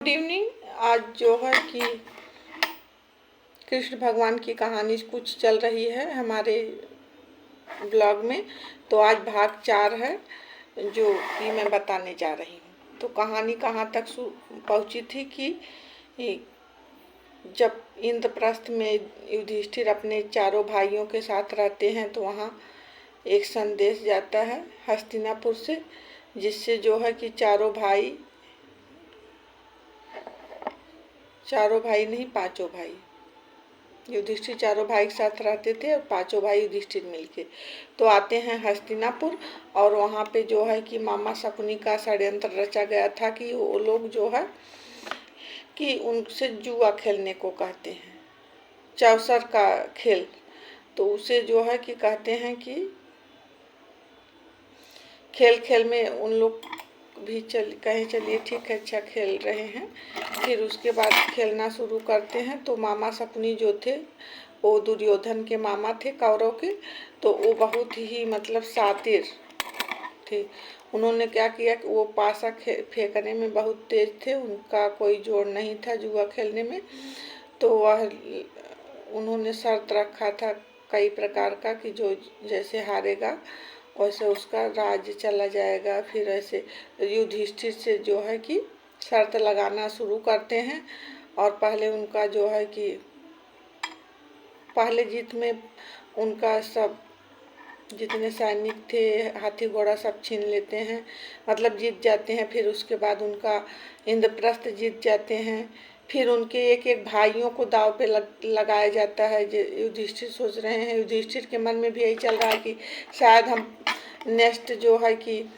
Good evening. आज जो है कि कृष्ण भगवान की कहानी कुछ चल रही है हमारे ब्लॉग में। तो आज भाग 4 है जो कि मैं बताने जा रही हूँ। तो कहानी कहाँ तक पहुँची थी कि जब इंद्रप्रस्थ में युधिष्ठिर अपने चारों भाइयों के साथ रहते हैं तो वहाँ एक संदेश जाता है हस्तिनापुर से, जिससे जो है कि चारों भाई नहीं, पांचों भाई, युधिष्ठिर चारों भाई के साथ रहते थे और पांचों भाई युधिष्ठिर मिलके तो आते हैं हस्तिनापुर। और वहाँ पे जो है कि मामा शकुनी का षड्यंत्र रचा गया था कि वो लोग जो है कि उनसे जुआ खेलने को कहते हैं, चौसर का खेल। तो उसे जो है कि कहते हैं कि खेल खेल में उन लोग भी कहें चलिए ठीक है, अच्छा खेल रहे हैं। फिर उसके बाद खेलना शुरू करते हैं। तो मामा शकुनी जो थे वो दुर्योधन के मामा थे, कौरव के। तो वो बहुत ही मतलब शातिर थे। उन्होंने क्या किया कि वो पासा फेंकने में बहुत तेज थे, उनका कोई जोड़ नहीं था जुआ खेलने में। तो वह उन्होंने शर्त रखा था कई प्रकार का कि जो जैसे हारेगा वैसे उसका राज्य चला जाएगा। फिर ऐसे युधिष्ठिर से जो है कि शर्त लगाना शुरू करते हैं। और पहले उनका जो है कि पहले जीत में उनका सब जितने सैनिक थे, हाथी घोड़ा सब छीन लेते हैं, मतलब जीत जाते हैं। फिर उसके बाद उनका इंद्रप्रस्थ जीत जाते हैं। फिर उनके एक एक भाइयों को दाव पे लगाया जाता है। युधिष्ठिर सोच रहे हैं, युधिष्ठिर के मन में भी यही चल रहा है कि शायद हम नेक्स्ट जो है कि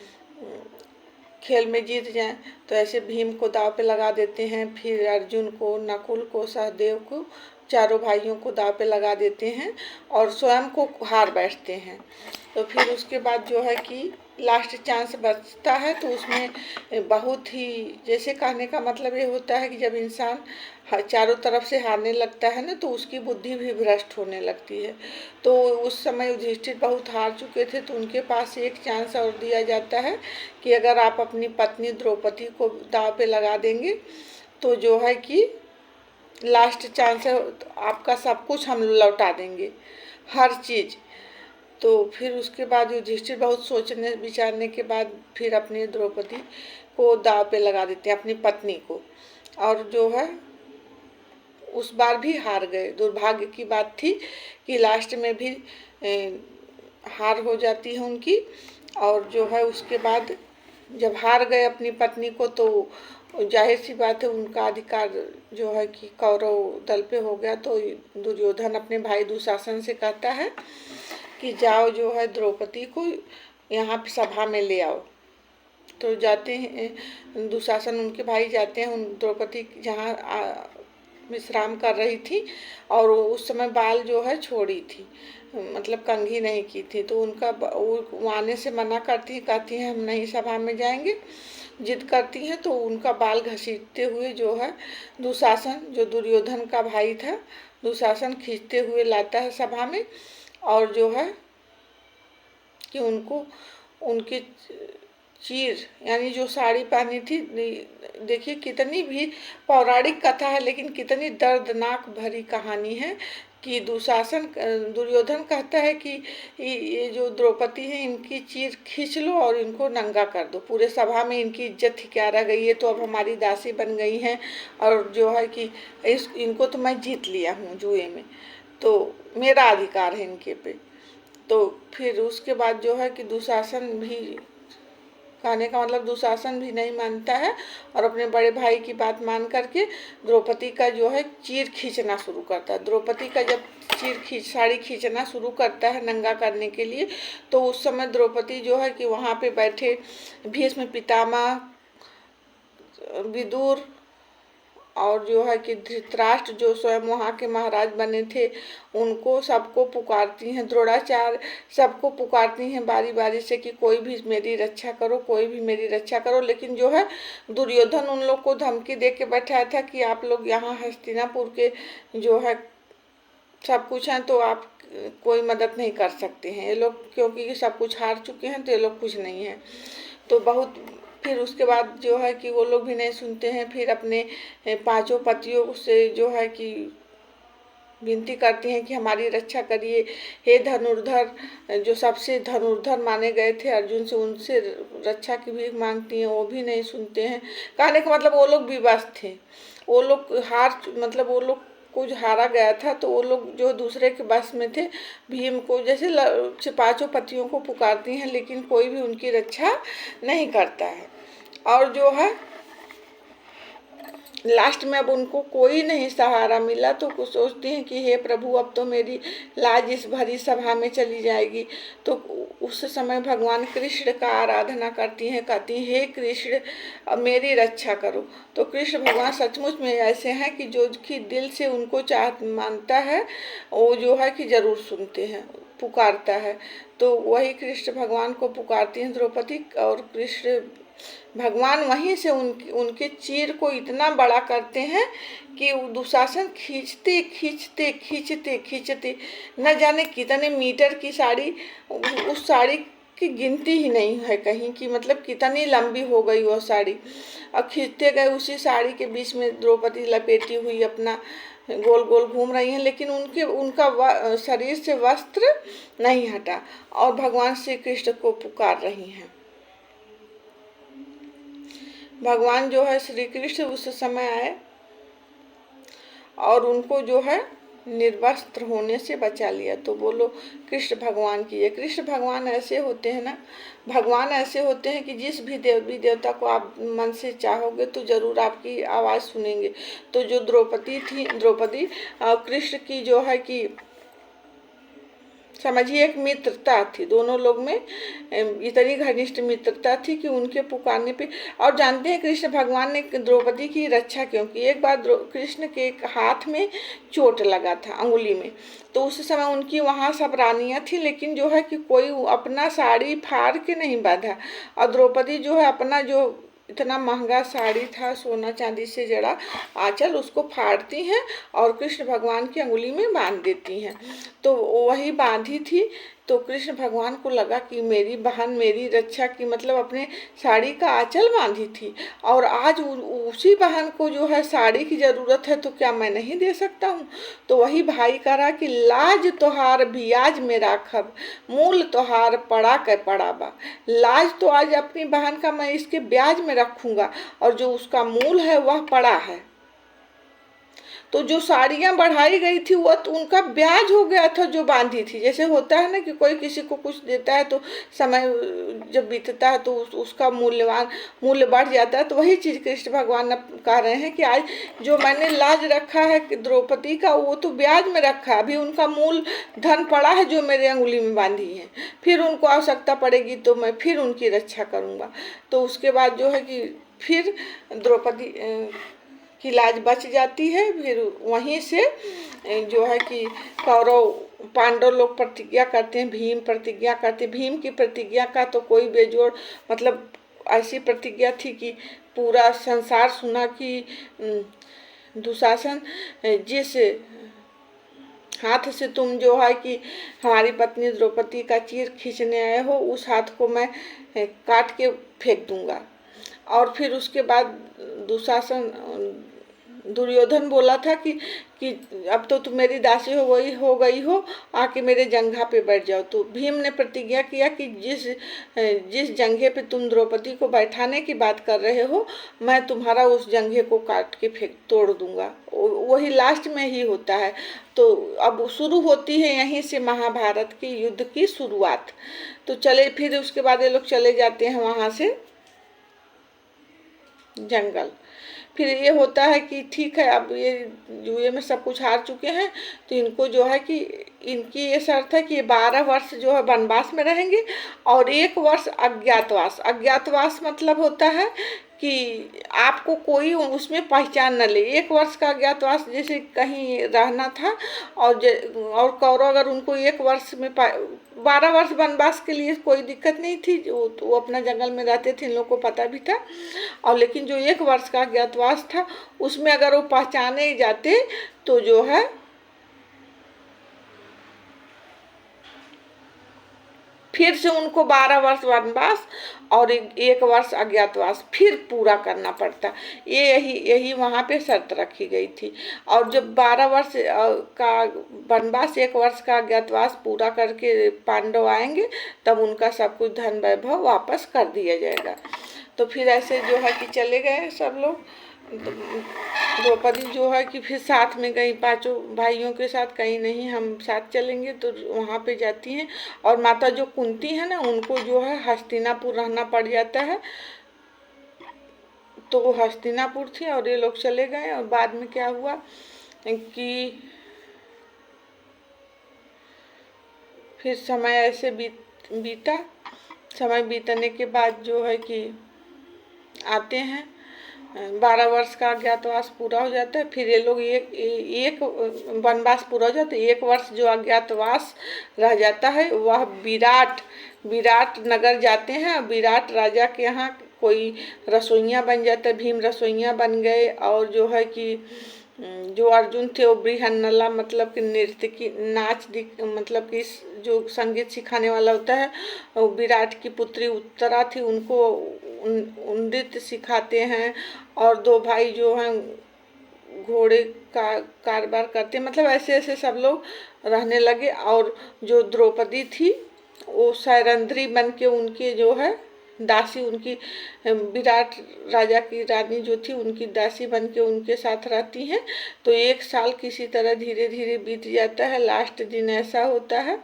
खेल में जीत जाएं। तो ऐसे भीम को दाव पे लगा देते हैं, फिर अर्जुन को, नकुल को, सहदेव को, चारों भाइयों को दाव पे लगा देते हैं और स्वयं को हार बैठते हैं। तो फिर उसके बाद जो है कि लास्ट चांस बचता है। तो उसमें बहुत ही, जैसे कहने का मतलब ये होता है कि जब इंसान चारों तरफ से हारने लगता है ना तो उसकी बुद्धि भी भ्रष्ट होने लगती है। तो उस समय युधिष्ठिर बहुत हार चुके थे। तो उनके पास एक चांस और दिया जाता है कि अगर आप अपनी पत्नी द्रौपदी को दाव पे लगा देंगे तो जो है कि लास्ट चांस है, तो आपका सब कुछ हम लौटा देंगे, हर चीज़। तो फिर उसके बाद युधिष्ठिर बहुत सोचने विचारने के बाद फिर अपनी द्रौपदी को दाव पे लगा देते हैं, अपनी पत्नी को। और जो है उस बार भी हार गए। दुर्भाग्य की बात थी कि लास्ट में भी हार हो जाती है उनकी। और जो है उसके बाद जब हार गए अपनी पत्नी को तो जाहिर सी बात है उनका अधिकार जो है कि कौरव दल पे हो गया। तो दुर्योधन अपने भाई दुशासन से कहता है कि जाओ जो है द्रौपदी को यहाँ सभा में ले आओ। तो जाते हैं दुशासन, उनके भाई जाते हैं। उन द्रौपदी जहाँ विश्राम कर रही थी और उस समय बाल जो है छोड़ी थी, मतलब कंघी नहीं की थी। तो उनका वो आने से मना करती हैं हम नहीं सभा में जाएंगे, जिद करती हैं। तो उनका बाल घसीटते हुए जो है दुशासन, जो दुर्योधन का भाई था, दुशासन खींचते हुए लाता है सभा में। और जो है कि उनको उनकी चीर यानी जो साड़ी पहनी थी, देखिए कितनी भी पौराणिक कथा है लेकिन कितनी दर्दनाक भरी कहानी है कि दुर्योधन कहता है कि ये जो द्रौपदी है इनकी चीर खींच लो और इनको नंगा कर दो, पूरे सभा में इनकी इज्जत ही क्या रह गई है, तो अब हमारी दासी बन गई हैं। और जो है कि इनको तो मैं जीत लिया हूँ जुए में, तो मेरा अधिकार है इनके पे। तो फिर उसके बाद जो है कि दुशासन भी, कहने का मतलब दुशासन भी नहीं मानता है और अपने बड़े भाई की बात मान करके द्रौपदी का जो है चीर खींचना शुरू करता है। द्रौपदी का जब साड़ी खींचना शुरू करता है नंगा करने के लिए, तो उस समय द्रौपदी जो है कि वहाँ पे बैठे भीष्म पितामह, विदुर और जो है कि धृतराष्ट्र जो स्वयं वहाँ के महाराज बने थे, उनको सबको पुकारती हैं, द्रोणाचार्य सबको पुकारती हैं बारी बारी से कि कोई भी मेरी रक्षा करो, कोई भी मेरी रक्षा करो। लेकिन जो है दुर्योधन उन लोग को धमकी दे के बैठाया था कि आप लोग यहाँ हस्तिनापुर के जो है सब कुछ हैं तो आप कोई मदद नहीं कर सकते हैं। ये लोग क्योंकि सब कुछ हार चुके हैं तो ये लोग कुछ नहीं है। तो बहुत फिर उसके बाद जो है कि वो लोग भी नहीं सुनते हैं, फिर अपने पांचों पतियों से जो है कि विनती करती हैं कि हमारी रक्षा करिए। हे धनुर्धर, जो सबसे धनुर्धर माने गए थे अर्जुन से, उनसे रक्षा की भीख मांगती हैं, वो भी नहीं सुनते हैं। कहने का मतलब वो लोग भी बस थे, वो लोग मतलब वो लोग कुछ हारा गया था, तो वो लोग जो दूसरे के बस में थे, भीम को जैसे पांचों पतियों को पुकारती हैं, लेकिन कोई भी उनकी रक्षा नहीं करता है। और जो है लास्ट में अब उनको कोई नहीं सहारा मिला, तो कुछ सोचती हैं कि हे प्रभु, अब तो मेरी लाज इस भरी सभा में चली जाएगी। तो उस समय भगवान कृष्ण का आराधना करती हैं, कहती हैं हे कृष्ण, अब मेरी रक्षा करो। तो कृष्ण भगवान सचमुच में ऐसे हैं कि जो कि दिल से उनको मानता है, वो जो है कि जरूर सुनते हैं, पुकारता है। तो वही कृष्ण भगवान को पुकारती हैं द्रौपदी, और कृष्ण भगवान वहीं से उनके चीर को इतना बड़ा करते हैं कि दुशासन खींचते खींचते खींचते खींचते न जाने कितने मीटर की साड़ी, उस साड़ी की गिनती ही नहीं है कहीं की, मतलब कितनी लंबी हो गई वो साड़ी। और खींचते गए, उसी साड़ी के बीच में द्रौपदी लपेटी हुई अपना गोल गोल घूम रही हैं, लेकिन उनका शरीर से वस्त्र नहीं हटा, और भगवान श्री कृष्ण को पुकार रही हैं। भगवान जो है श्री कृष्ण उस समय आए और उनको जो है निर्वस्त्र होने से बचा लिया। तो बोलो कृष्ण भगवान की है। कृष्ण भगवान ऐसे होते हैं ना, भगवान ऐसे होते हैं कि जिस भी देवी देवता को आप मन से चाहोगे तो जरूर आपकी आवाज़ सुनेंगे। तो जो द्रौपदी कृष्ण की जो है कि समझिए एक मित्रता थी दोनों लोग में, इतनी घनिष्ठ मित्रता थी कि उनके पुकारने पे। और जानते हैं कृष्ण भगवान ने द्रौपदी की रक्षा क्यों की? एक बार कृष्ण के एक हाथ में चोट लगा था, अंगुली में। तो उस समय उनकी वहाँ सब रानियाँ थी, लेकिन जो है कि कोई अपना साड़ी फाड़ के नहीं बांधा। और द्रौपदी जो है अपना जो इतना महंगा साड़ी था, सोना चांदी से जड़ा आंचल, उसको फाड़ती हैं और कृष्ण भगवान की अंगुली में बांध देती हैं। तो वही बांधी थी, तो कृष्ण भगवान को लगा कि मेरी बहन मेरी रक्षा की, मतलब अपने साड़ी का आंचल बांधी थी, और आज उसी बहन को जो है साड़ी की जरूरत है, तो क्या मैं नहीं दे सकता हूँ? तो वही भाई कहा कि लाज तोहार बियाज में राखब, मूल तोहार पड़ा के पड़ाबा। लाज तो आज अपनी बहन का मैं इसके ब्याज में रखूंगा, और जो उसका मूल है वह पड़ा है। तो जो साड़ियाँ बढ़ाई गई थी वो तो उनका ब्याज हो गया था जो बांधी थी। जैसे होता है ना कि कोई किसी को कुछ देता है तो समय जब बीतता है तो उसका मूल्य बढ़ जाता है। तो वही चीज़ कृष्ण भगवान कह रहे हैं कि आज जो मैंने लाज रखा है द्रौपदी का, वो तो ब्याज में रखा है, अभी उनका मूल धन पड़ा है जो मेरे अंगुली में बांधी है। फिर उनको आवश्यकता पड़ेगी तो मैं फिर उनकी रक्षा करूँगा। तो उसके बाद जो है कि फिर द्रौपदी की लाज बच जाती है। फिर वहीं से जो है कि कौरव पांडव लोग प्रतिज्ञा करते हैं, भीम प्रतिज्ञा करते। भीम की प्रतिज्ञा का तो कोई बेजोड़, मतलब ऐसी प्रतिज्ञा थी कि पूरा संसार सुना कि दुशासन, जिस हाथ से तुम जो है कि हमारी पत्नी द्रौपदी का चीर खींचने आए हो, उस हाथ को मैं काट के फेंक दूंगा। और फिर उसके बाद दुर्योधन बोला था कि अब तो तुम मेरी दासी हो गई हो, आके मेरे जंघा पे बैठ जाओ। तो भीम ने प्रतिज्ञा किया कि जिस जंघे पे तुम द्रौपदी को बैठाने की बात कर रहे हो, मैं तुम्हारा उस जंघे को काट के तोड़ दूंगा। वही लास्ट में ही होता है। तो अब शुरू होती है यहीं से महाभारत के युद्ध की शुरुआत। तो चले, फिर उसके बाद ये लोग चले जाते हैं वहाँ से जंगल। फिर ये होता है कि ठीक है, अब ये जुए में सब कुछ हार चुके हैं, तो इनको जो है कि इनकी ये शर्त है कि 12 वर्ष जो है वनवास में रहेंगे और 1 वर्ष अज्ञातवास। अज्ञातवास मतलब होता है कि आपको कोई उसमें पहचान न ले। 1 वर्ष का अज्ञातवास जैसे कहीं रहना था, और कौरव अगर उनको 1 वर्ष में 12 वर्ष वनवास के लिए कोई दिक्कत नहीं थी, वो अपना जंगल में रहते थे, इन लोग को पता भी था। और लेकिन जो 1 वर्ष का अज्ञातवास था, उसमें अगर वो पहचाने जाते तो जो है फिर से उनको 12 वर्ष वनवास और 1 वर्ष अज्ञातवास फिर पूरा करना पड़ता। ये यही वहाँ पे शर्त रखी गई थी। और जब 12 वर्ष का वनवास 1 वर्ष का अज्ञातवास पूरा करके पांडव आएंगे तब उनका सब कुछ धन वैभव वापस कर दिया जाएगा। तो फिर ऐसे जो है कि चले गए सब लोग। द्रौपदी जो है कि फिर साथ में गई 5 भाइयों के साथ, कहीं नहीं हम साथ चलेंगे, तो वहाँ पे जाती हैं। और माता जो कुंती है ना, उनको जो है हस्तिनापुर रहना पड़ जाता है। तो वो हस्तिनापुर थी और ये लोग चले गए। और बाद में क्या हुआ कि फिर समय ऐसे बीता। समय बीतने के बाद जो है कि आते हैं, 12 वर्ष का अज्ञातवास पूरा हो जाता है। फिर ये लोग एक वनवास पूरा हो जाता है। 1 वर्ष जो अज्ञातवास रह जाता है वह विराट नगर जाते हैं। विराट राजा के यहाँ कोई रसोइया बन जाता है, भीम रसोइया बन गए। और जो है कि जो अर्जुन थे वो बृहन्नला मतलब कि नृत्य मतलब कि जो संगीत सिखाने वाला होता है, विराट की पुत्री उत्तरा थी, उनको नृत्य सिखाते हैं। और 2 भाई जो हैं घोड़े का कारोबार करते हैं। मतलब ऐसे ऐसे सब लोग रहने लगे। और जो द्रौपदी थी वो सैरंध्री बन के उनके जो है दासी, उनकी विराट राजा की रानी जो थी उनकी दासी बन के उनके साथ रहती हैं। तो 1 साल किसी तरह धीरे धीरे बीत जाता है। लास्ट दिन ऐसा होता है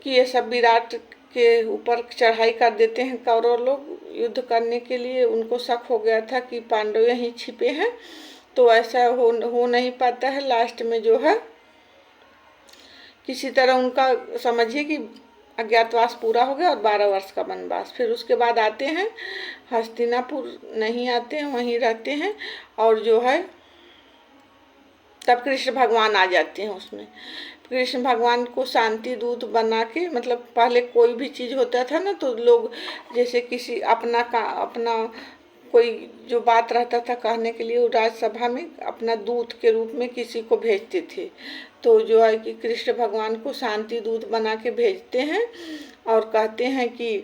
कि ये सब विराट के ऊपर चढ़ाई कर देते हैं कौरव लोग युद्ध करने के लिए। उनको शक हो गया था कि पांडव यहीं छिपे हैं, तो ऐसा हो नहीं पाता है। लास्ट में जो है किसी तरह उनका समझिए कि अज्ञातवास पूरा हो गया और 12 वर्ष का वनवास। फिर उसके बाद आते हैं हस्तिनापुर, नहीं आते हैं, वहीं रहते हैं। और जो है तब कृष्ण भगवान आ जाते हैं उसमें। कृष्ण भगवान को शांति दूत बना के, मतलब पहले कोई भी चीज़ होता था ना तो लोग जैसे किसी अपना कोई जो बात रहता था कहने के लिए, वो राज्यसभा में अपना दूत के रूप में किसी को भेजते थे। तो जो है कि कृष्ण भगवान को शांति दूत बना के भेजते हैं और कहते हैं कि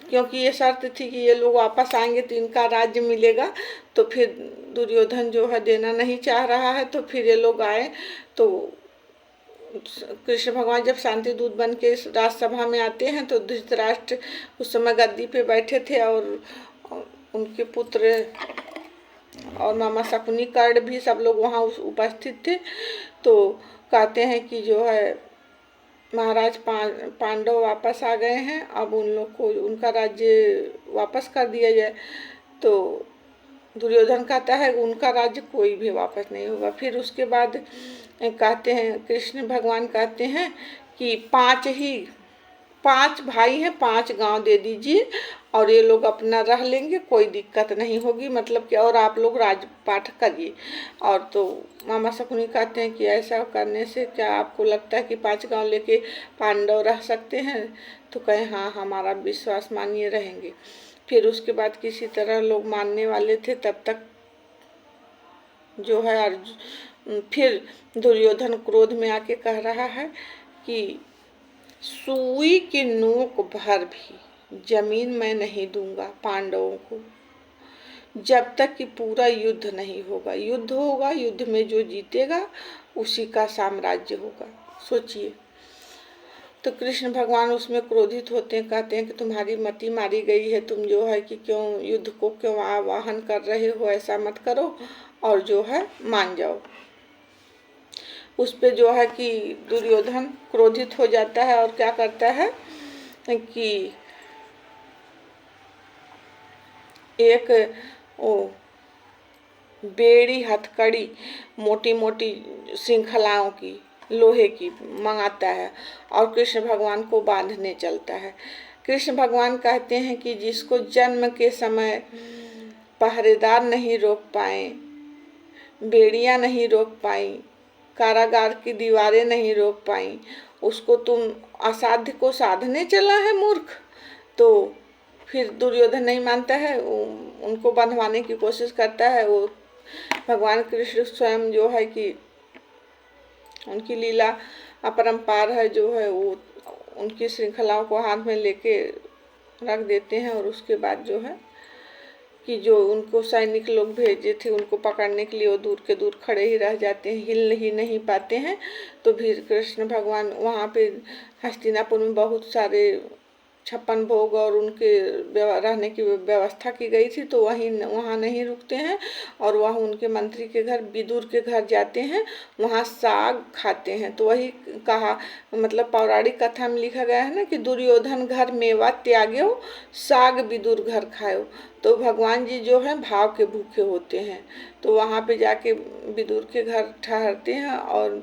क्योंकि ये शर्त थी कि ये लोग वापस आएंगे तो इनका राज्य मिलेगा। तो फिर दुर्योधन जो है देना नहीं चाह रहा है, तो फिर ये लोग आए। तो कृष्ण भगवान जब शांति दूत बन के राज्यसभा में आते हैं तो धृतराष्ट्र उस समय गद्दी पे बैठे थे और उनके पुत्र और मामा शकुनी कर्ण भी सब लोग वहाँ उपस्थित थे। तो कहते हैं कि जो है महाराज पांडव वापस आ गए हैं, अब उन लोग को उनका राज्य वापस कर दिया जाए। तो दुर्योधन कहता है उनका राज्य कोई भी वापस नहीं होगा। फिर उसके बाद कहते हैं कृष्ण भगवान कहते हैं कि 5 भाई हैं, 5 गांव दे दीजिए और ये लोग अपना रह लेंगे, कोई दिक्कत नहीं होगी, मतलब कि और आप लोग राजपाट करिए। और तो मामा शकुनी कहते हैं कि ऐसा करने से क्या आपको लगता है कि 5 गांव लेके पांडव रह सकते हैं? तो कहें हाँ, हमारा विश्वास मानिए रहेंगे। फिर उसके बाद किसी तरह लोग मानने वाले थे, तब तक जो है फिर दुर्योधन क्रोध में आके कह रहा है कि सुई की नोक भर भी जमीन मैं नहीं दूंगा पांडवों को, जब तक कि पूरा युद्ध नहीं होगा। युद्ध होगा, युद्ध में जो जीतेगा उसी का साम्राज्य होगा। सोचिए। तो कृष्ण भगवान उसमें क्रोधित होते हैं, कहते हैं कि तुम्हारी मति मारी गई है, तुम जो है कि क्यों युद्ध को क्यों आवाहन कर रहे हो, ऐसा मत करो और जो है मान जाओ। उस पे जो है कि दुर्योधन क्रोधित हो जाता है और क्या करता है कि एक बेड़ी हथकड़ी मोटी मोटी श्रृंखलाओं की लोहे की मंगाता है और कृष्ण भगवान को बांधने चलता है। कृष्ण भगवान कहते हैं कि जिसको जन्म के समय पहरेदार नहीं रोक पाए, बेड़ियां नहीं रोक पाई, कारागार की दीवारें नहीं रोक पाई, उसको तुम असाध्य को साधने चला है मूर्ख। तो फिर दुर्योधन नहीं मानता है, उनको बंधवाने की कोशिश करता है। वो भगवान कृष्ण स्वयं जो है कि उनकी लीला अपरंपार है, जो है वो उनकी श्रृंखलाओं को हाथ में लेके रख देते हैं और उसके बाद जो है कि जो उनको सैनिक लोग भेजे थे उनको पकड़ने के लिए वो दूर के दूर खड़े ही रह जाते हैं, हिल ही नहीं पाते हैं। तो फिर कृष्ण भगवान वहाँ पे हस्तिनापुर में बहुत सारे 56 भोग और उनके रहने की व्यवस्था की गई थी, तो वहाँ नहीं रुकते हैं और वह उनके मंत्री के घर विदुर के घर जाते हैं, वहाँ साग खाते हैं। तो वही कहा, मतलब पौराणिक कथा में लिखा गया है ना कि दुर्योधन घर मेवा त्याग्यो, साग विदुर घर खायो। तो भगवान जी जो है भाव के भूखे होते हैं, तो वहाँ पे जाके विदुर के घर ठहरते हैं और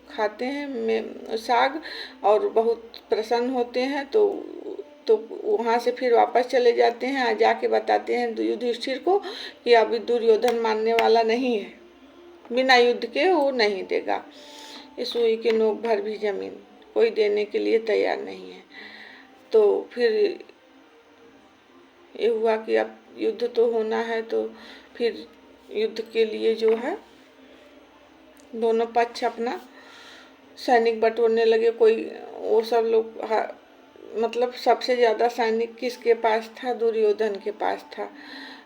खाते हैं साग और बहुत प्रसन्न होते हैं। तो वहाँ से फिर वापस चले जाते हैं, जाके बताते हैं युधिष्ठिर को कि अभी दुर्योधन मानने वाला नहीं है, बिना युद्ध के वो नहीं देगा, इस सुई के नोक भर भी जमीन कोई देने के लिए तैयार नहीं है। तो फिर ये हुआ कि अब युद्ध तो होना है, तो फिर युद्ध के लिए जो है दोनों पक्ष अपना सैनिक बटोरने लगे। कोई वो सब लोग मतलब सबसे ज़्यादा सैनिक किसके पास था? दुर्योधन के पास था।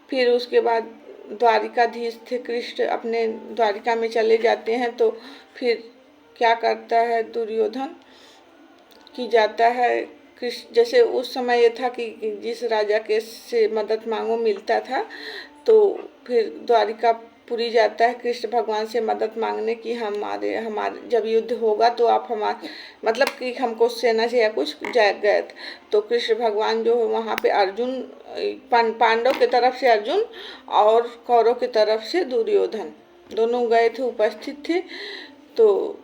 फिर उसके बाद द्वारिकाधीश थे कृष्ण अपने द्वारिका में चले जाते हैं, तो फिर क्या करता है दुर्योधन कि जाता है कृष्ण, जैसे उस समय ये था कि जिस राजा के से मदद मांगो मिलता था, तो फिर द्वारिकापुरी जाता है कृष्ण भगवान से मदद मांगने की हमारे जब युद्ध होगा तो आप हमारे मतलब कि हमको सेना से या कुछ गए। तो कृष्ण भगवान जो है वहाँ पे अर्जुन, पांडव की तरफ से अर्जुन और कौरव की तरफ से दुर्योधन दोनों गए थे, उपस्थित थे। तो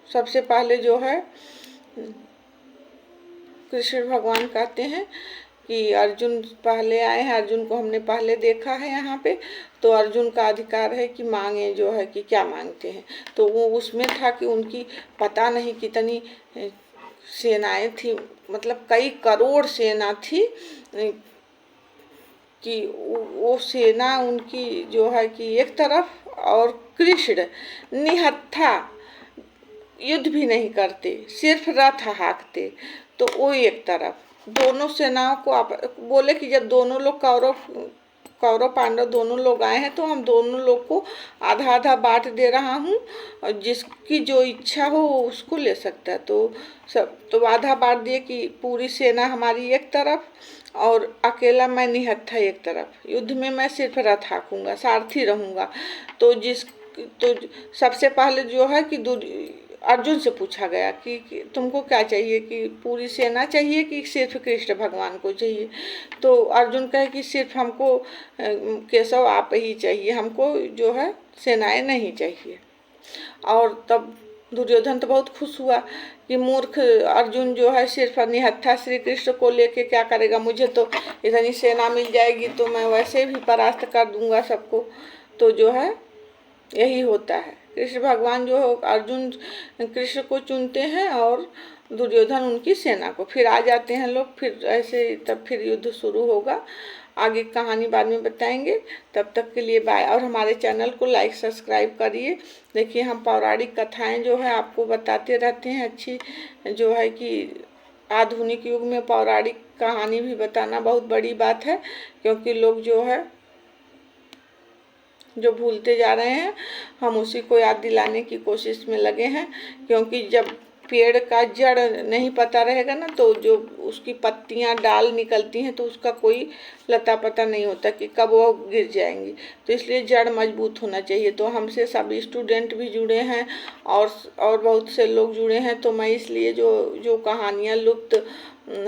सबसे पहले जो है कृष्ण भगवान कहते हैं कि अर्जुन पहले आए हैं, अर्जुन को हमने पहले देखा है यहाँ पे, तो अर्जुन का अधिकार है कि मांगे जो है कि क्या मांगते हैं। तो वो उसमें था कि उनकी पता नहीं कितनी सेनाएं थी, मतलब कई करोड़ सेना थी, कि वो सेना उनकी जो है कि एक तरफ और कृष्ण निहत्था युद्ध भी नहीं करते, सिर्फ रथ हाँकते, तो वो एक तरफ। दोनों सेनाओं को आप बोले कि जब दोनों लोग कौरव पांडव दोनों लोग आए हैं तो हम दोनों लोग को आधा आधा बांट दे रहा हूँ और जिसकी जो इच्छा हो वो उसको ले सकता है। तो आधा बांट दिए कि पूरी सेना हमारी एक तरफ और अकेला मैं निहत्था एक तरफ, युद्ध में मैं सिर्फ रथ हाँकूंगा, सारथी रहूंगा। तो सबसे पहले जो है कि अर्जुन से पूछा गया कि तुमको क्या चाहिए, कि पूरी सेना चाहिए कि सिर्फ कृष्ण भगवान को चाहिए। तो अर्जुन कहे कि सिर्फ हमको केशव आप ही चाहिए, हमको जो है सेनाएं नहीं चाहिए। और तब दुर्योधन तो बहुत खुश हुआ कि मूर्ख अर्जुन जो है सिर्फ निहत्था श्री कृष्ण को लेके क्या करेगा, मुझे तो इतनी सेना मिल जाएगी तो मैं वैसे भी परास्त कर दूंगा सबको। तो जो है यही होता है, कृष्ण भगवान जो अर्जुन कृष्ण को चुनते हैं और दुर्योधन उनकी सेना को। फिर आ जाते हैं लोग, फिर ऐसे तब फिर युद्ध शुरू होगा। आगे कहानी बाद में बताएंगे, तब तक के लिए बाय। और हमारे चैनल को लाइक सब्सक्राइब करिए। देखिए हम पौराणिक कथाएं जो है आपको बताते रहते हैं, अच्छी जो है कि आधुनिक युग में पौराणिक कहानी भी बताना बहुत बड़ी बात है, क्योंकि लोग जो है जो भूलते जा रहे हैं, हम उसी को याद दिलाने की कोशिश में लगे हैं। क्योंकि जब पेड़ का जड़ नहीं पता रहेगा ना, तो जो उसकी पत्तियां डाल निकलती हैं तो उसका कोई लता पता नहीं होता कि कब वो गिर जाएंगी। तो इसलिए जड़ मजबूत होना चाहिए। तो हमसे सब स्टूडेंट भी जुड़े हैं और बहुत से लोग जुड़े हैं। तो मैं इसलिए जो कहानियाँ लुप्त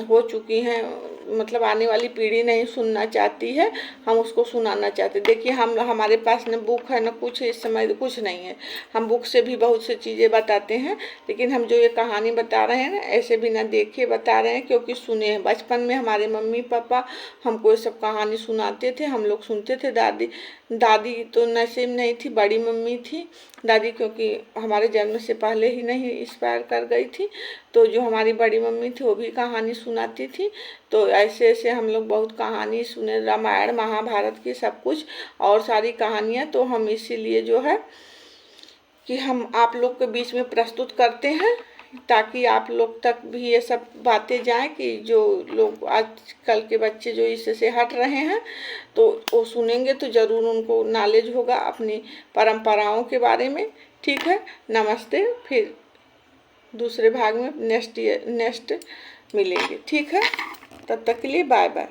हो चुकी हैं, मतलब आने वाली पीढ़ी नहीं सुनना चाहती है, हम उसको सुनाना चाहते। देखिए हमारे पास न बुक है न कुछ, इस समय कुछ नहीं है। हम बुक से भी बहुत सी चीज़ें बताते हैं, लेकिन हम जो ये कहानी बता रहे हैं ना, ऐसे बिना देखे बता रहे हैं, क्योंकि सुने हैं। बचपन में हमारे मम्मी पापा हमको ये सब कहानी सुनाते थे, हम लोग सुनते थे। दादी तो नसीब नहीं थी, बड़ी मम्मी थी दादी, क्योंकि हमारे जन्म से पहले ही नहीं एक्सपायर कर गई थी। तो जो हमारी बड़ी मम्मी थी वो भी कहानी सुनाती थी। तो ऐसे ऐसे हम लोग बहुत कहानी सुने, रामायण महाभारत की सब कुछ और सारी कहानियाँ। तो हम इसीलिए जो है कि हम आप लोग के बीच में प्रस्तुत करते हैं ताकि आप लोग तक भी ये सब बातें जाएं कि जो लोग आजकल के बच्चे जो इससे हट रहे हैं तो वो सुनेंगे तो ज़रूर उनको नॉलेज होगा अपनी परंपराओं के बारे में। ठीक है, नमस्ते। फिर दूसरे भाग में नेक्स्ट मिलेंगे। ठीक है, तब तक के लिए बाय बाय।